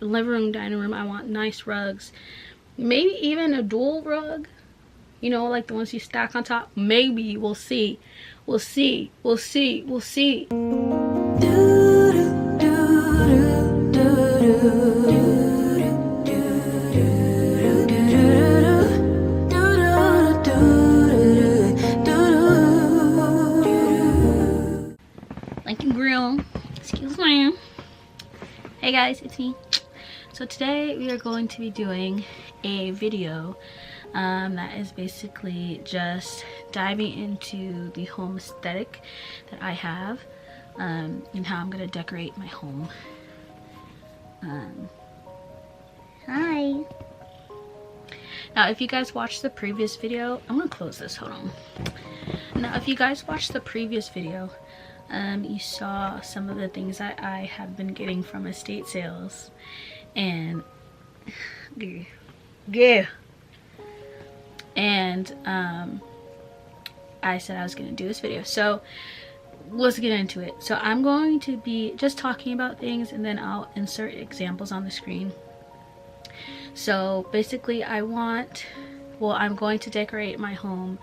living room, dining room, I want nice rugs. Maybe even a dual rug, you know, like the ones you stack on top. Maybe. We'll see. We'll see. We'll see. We'll see. Lincoln Grill. Excuse me. Hey guys, it's me. So today we are going to be doing a video that is basically just diving into the home aesthetic that I have and how I'm gonna decorate my home. Hi. Now if you guys watched the previous video, I'm gonna close this, hold on. Now if you guys watched the previous video, you saw some of the things that I have been getting from estate sales, and I said I was going to do this video, so let's get into it. So I'm going to be just talking about things, and then I'll insert examples on the screen. So basically I'm going to decorate my home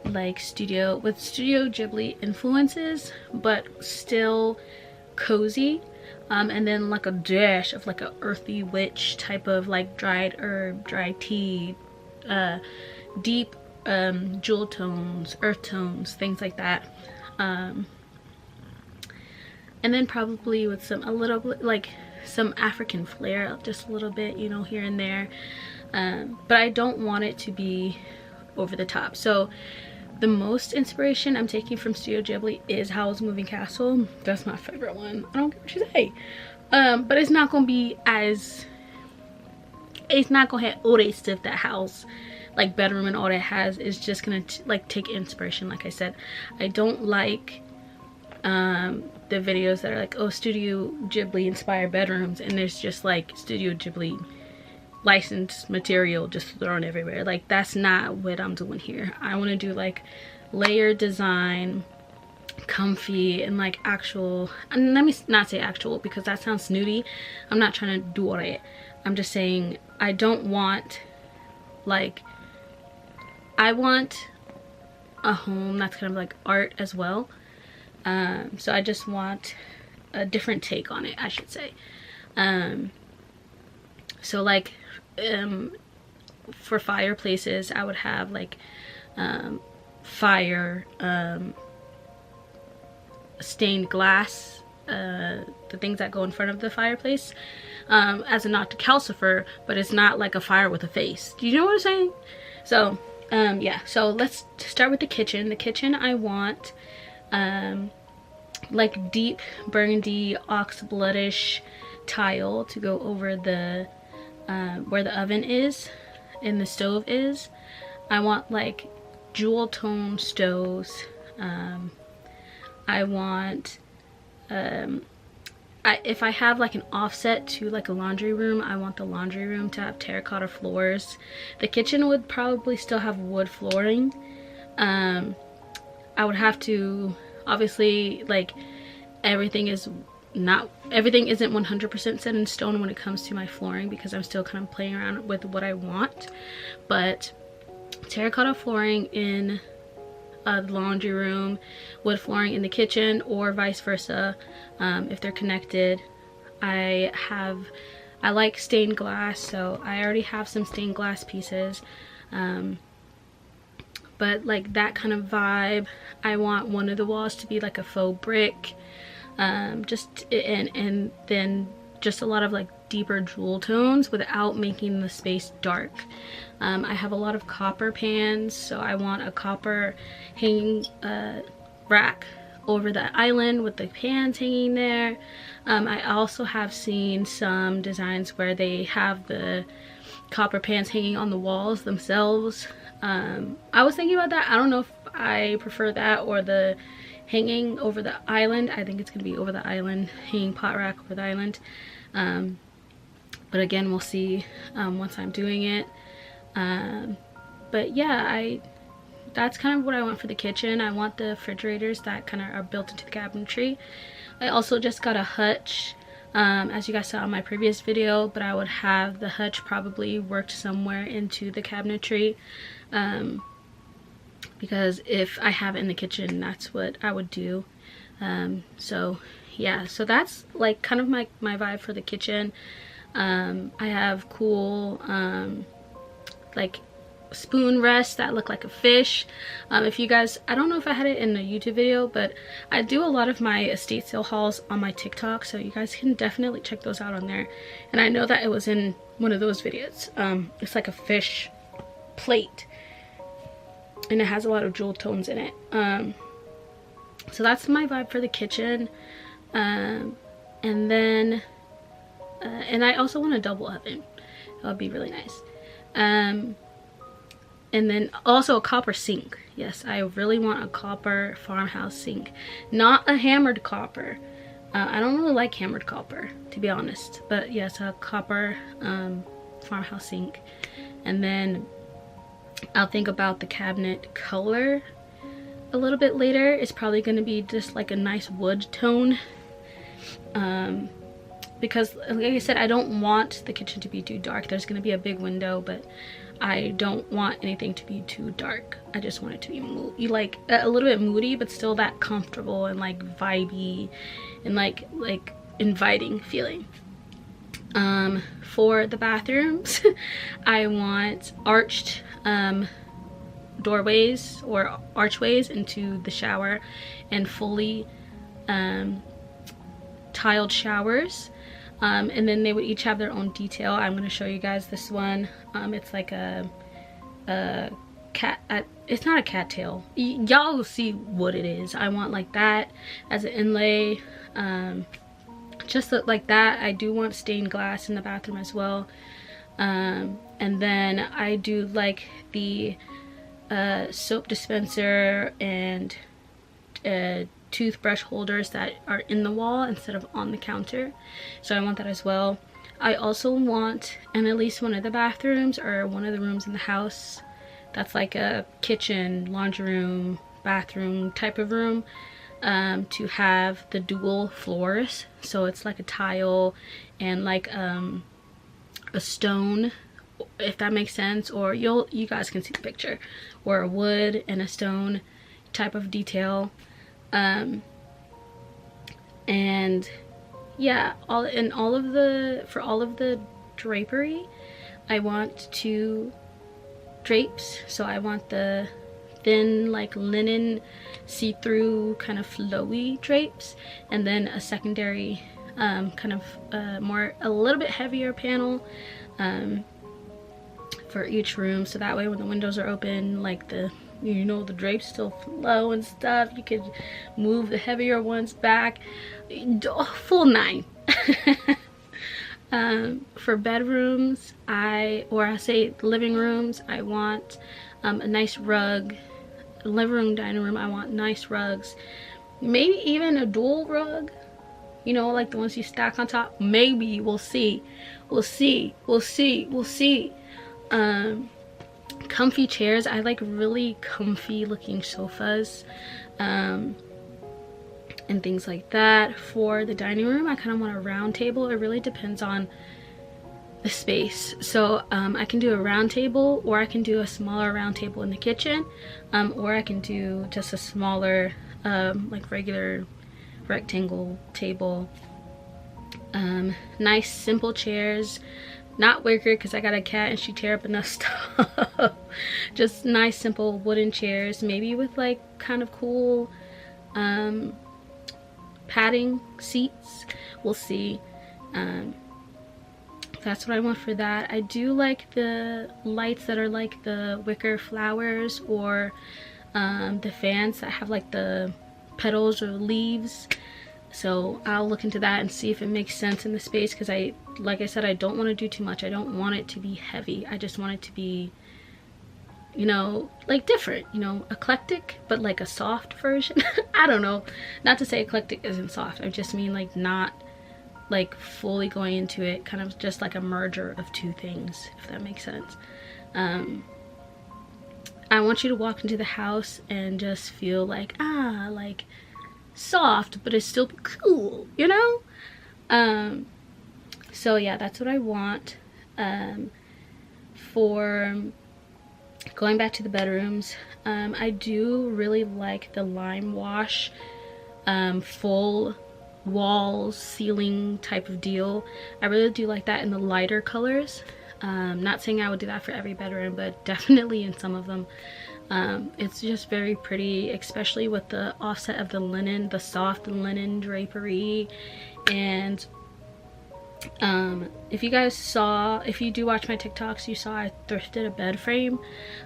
like Studio Ghibli influences, but still cozy, and then like a dash of like a earthy witch type of like dried herb, dried tea, deep jewel tones, earth tones, things like that, and then probably with a little bit like some African flair, just a little bit, you know, here and there, but I don't want it to be over the top. So the most inspiration I'm taking from Studio Ghibli is Howl's Moving Castle. That's my favorite one. I don't care what you say. But it's not gonna be as, it's not gonna have all that stuff that Howl's like bedroom and all that has. Is just gonna like take inspiration. Like I said, I don't like the videos that are like, oh, Studio Ghibli inspired bedrooms, and there's just like Studio Ghibli licensed material just thrown everywhere. Like, that's not what I'm doing here. I want to do like layered design, comfy, and like actual, and let me not say actual because that sounds snooty. I'm not trying to do all that. I'm just saying I don't want, like, I want a home that's kind of like art as well. So I just want a different take on it, I should say. So like for fireplaces, I would have like fire, stained glass, the things that go in front of the fireplace, as a not to calcifer, but it's not like a fire with a face. Do you know what I'm saying? So yeah, so let's start with the kitchen. The kitchen, I want like deep burgundy ox bloodish tile to go over the where the oven is and the stove is. I want like jewel tone stoves. I want if I have like an offset to like a laundry room, I want the laundry room to have terracotta floors. The kitchen would probably still have wood flooring. I would have to, obviously, like, everything isn't 100% set in stone when it comes to my flooring, because I'm still kind of playing around with what I want. But terracotta flooring in the laundry room, wood flooring in the kitchen, or vice versa, if they're connected. I like stained glass, so I already have some stained glass pieces, but like that kind of vibe. I want one of the walls to be like a faux brick, and then just a lot of like deeper jewel tones without making the space dark. I have a lot of copper pans, so I want a copper hanging rack over the island with the pans hanging there. I also have seen some designs where they have the copper pans hanging on the walls themselves. I was thinking about that. I don't know if I prefer that or the hanging over the island. I think it's gonna be over the island, hanging pot rack over the island. But again, we'll see once I'm doing it. But yeah, that's kind of what I want for the kitchen. I want the refrigerators that kind of are built into the cabinetry. I also just got a hutch as you guys saw in my previous video, but I would have the hutch probably worked somewhere into the cabinetry, because if I have it in the kitchen, that's what I would do. So yeah, so that's like kind of my vibe for the kitchen. I have cool like spoon rests that look like a fish. If you guys, I don't know if I had it in a YouTube video, but I do a lot of my estate sale hauls on my TikTok, so you guys can definitely check those out on there. And I know that it was in one of those videos. It's like a fish plate, and it has a lot of jewel tones in it. So that's my vibe for the kitchen. And then and I also want a double oven. That would be really nice. And then also a copper sink. Yes, I really want a copper farmhouse sink, not a hammered copper. I don't really like hammered copper, to be honest, but yes, a copper farmhouse sink. And then I'll think about the cabinet color a little bit later. It's probably going to be just like a nice wood tone, because like I said, I don't want the kitchen to be too dark. There's going to be a big window, but I don't want anything to be too dark. I just want it to be like a little bit moody, but still that comfortable and like vibey and like inviting feeling. For the bathrooms, I want arched doorways or archways into the shower, and fully tiled showers. And then they would each have their own detail. I'm going to show you guys this one. It's like a cat, it's not a cattail. Y'all will see what it is. I want like that as an inlay. Just like that. I do want stained glass in the bathroom as well. And then I do like the soap dispenser and toothbrush holders that are in the wall instead of on the counter, so I want that as well. I also want, in at least one of the bathrooms or one of the rooms in the house that's like a kitchen, laundry room, bathroom type of room, to have the dual floors. So it's like a tile and like a stone, if that makes sense, or you guys can see the picture, or a wood and a stone type of detail. And yeah, for all of the drapery, I want 2 drapes. So I want the thin like linen see-through kind of flowy drapes, and then a secondary kind of a little bit heavier panel for each room, so that way when the windows are open, like the drapes still flow and stuff. You could move the heavier ones back, full 9. For bedrooms, I say living rooms, I want a nice rug. Living room, dining room, I want nice rugs. Maybe even a dual rug, like the ones you stack on top. Maybe, we'll see. Comfy chairs. I like really comfy looking sofas, and things like that. For the dining room, I kind of want a round table. It really depends on the space. So I can do a round table, or I can do a smaller round table in the kitchen, or I can do just a smaller like regular rectangle table. Nice simple chairs, not wicker because I got a cat and she tear up enough stuff. Just nice simple wooden chairs, maybe with like kind of cool padding seats. We'll see. That's what I want for that. I do like the lights that are like the wicker flowers, or the fans that have like the petals or leaves. So I'll look into that and see if it makes sense in the space, because like I said, I don't want to do too much. I don't want it to be heavy. I just want it to be, like different, eclectic, but like a soft version. I don't know. Not to say eclectic isn't soft. I just mean like not like fully going into it, kind of just like a merger of 2 things, if that makes sense. I want you to walk into the house and just feel like, like soft, but it's still cool, So yeah, that's what I want. For going back to the bedrooms, I do really like the lime wash, full walls, ceiling type of deal. I really do like that in the lighter colors. Not saying I would do that for every bedroom, but definitely in some of them. It's just very pretty, especially with the offset of the linen, the soft linen drapery. And if you guys saw, if you do watch my TikToks, you saw I thrifted a bed frame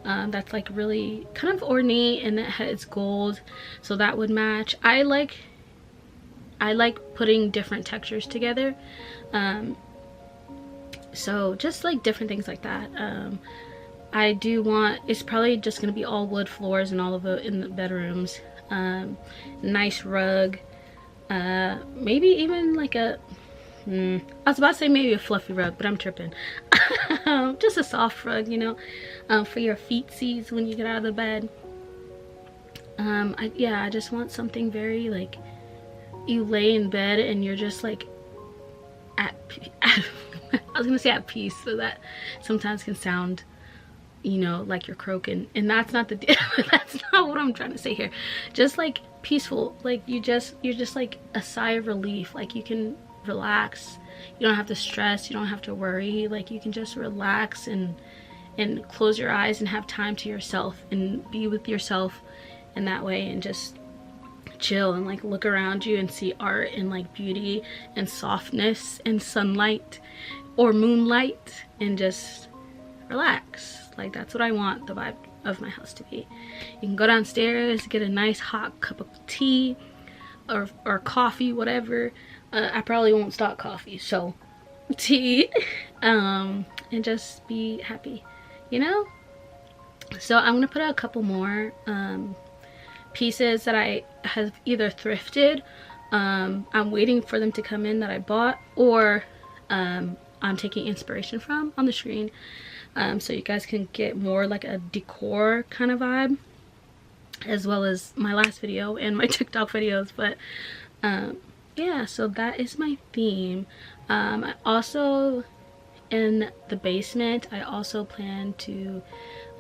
that's like really kind of ornate, and it's gold, so that would match. I like putting different textures together, so just like different things like that. I do want, it's probably just gonna be all wood floors and all of it in the bedrooms. Nice rug, maybe even like a I was about to say maybe a fluffy rug, but I'm tripping. Just a soft rug, you know, for your feetsies when you get out of the bed. Yeah, I just want something very like, you lay in bed and you're just like I was gonna say at peace, so that sometimes can sound, you know, like you're croaking, and that's not the deal. That's not what I'm trying to say here. Just like peaceful, like you're just like a sigh of relief, like you can relax, you don't have to stress, you don't have to worry, like you can just relax and close your eyes and have time to yourself and be with yourself in that way, and just chill and like look around you and see art and like beauty and softness and sunlight or moonlight, and just relax. Like that's what I want the vibe of my house to be. You can go downstairs, get a nice hot cup of tea or coffee, whatever. I probably won't stock coffee, so tea, and just be happy, you know? So I'm gonna put out a couple more pieces that I have either thrifted, I'm waiting for them to come in, that I bought, or I'm taking inspiration from on the screen, so you guys can get more like a decor kind of vibe, as well as my last video and my TikTok videos. But yeah, so that is my theme. I also, in the basement, I also plan to,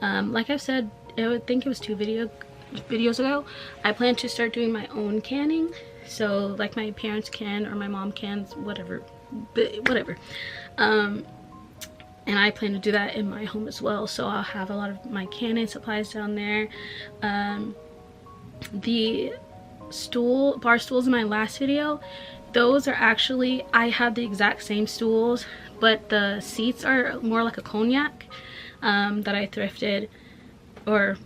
like I've said, I think it was 2 videos ago, I plan to start doing my own canning. So like my parents can, or my mom cans, whatever. And I plan to do that in my home as well, so I'll have a lot of my canning supplies down there. The bar stools in my last video, those are actually, I have the exact same stools, but the seats are more like a cognac, that I thrifted, or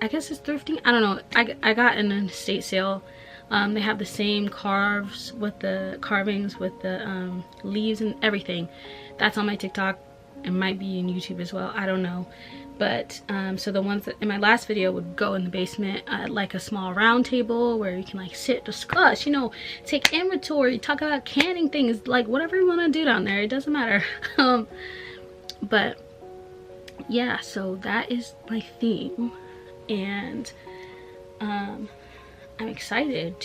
I guess it's thrifting, I don't know. I got in an estate sale. They have the same carvings with the leaves and everything. That's on my TikTok. It might be in YouTube as well, I don't know. But so the ones that in my last video would go in the basement, like a small round table where you can like sit, discuss, you know, take inventory, talk about canning things, like whatever you want to do down there, it doesn't matter. But yeah, so that is my theme, and I'm excited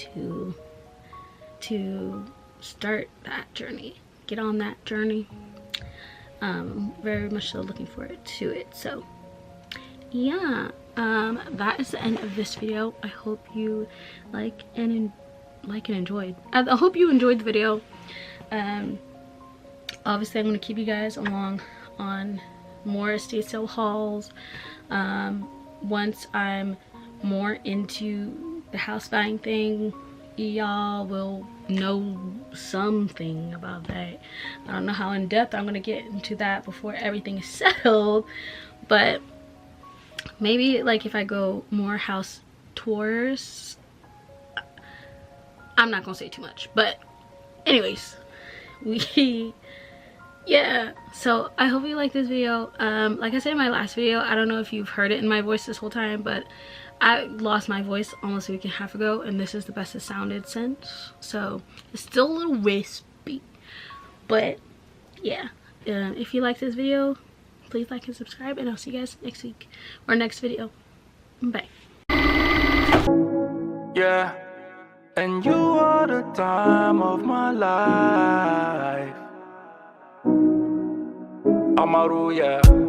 to start that journey, get on that journey. Very much so looking forward to it. So yeah, that is the end of this video. I hope you like and enjoyed. I hope you enjoyed the video. Obviously I'm going to keep you guys along on more estate sale hauls. Once I'm more into the house buying thing, y'all will know something about that. I don't know how in depth I'm gonna get into that before everything is settled, but maybe like if I go more house tours, I'm not gonna say too much. But anyways, yeah, so I hope you like this video. Like I said in my last video, I don't know if you've heard it in my voice this whole time, but I lost my voice almost a week and a half ago, and this is the best it sounded since. So it's still a little wispy, but yeah. If you like this video, please like and subscribe, and I'll see you guys next week or next video. Bye. Yeah, And you are the time of my life. Amaru, yeah.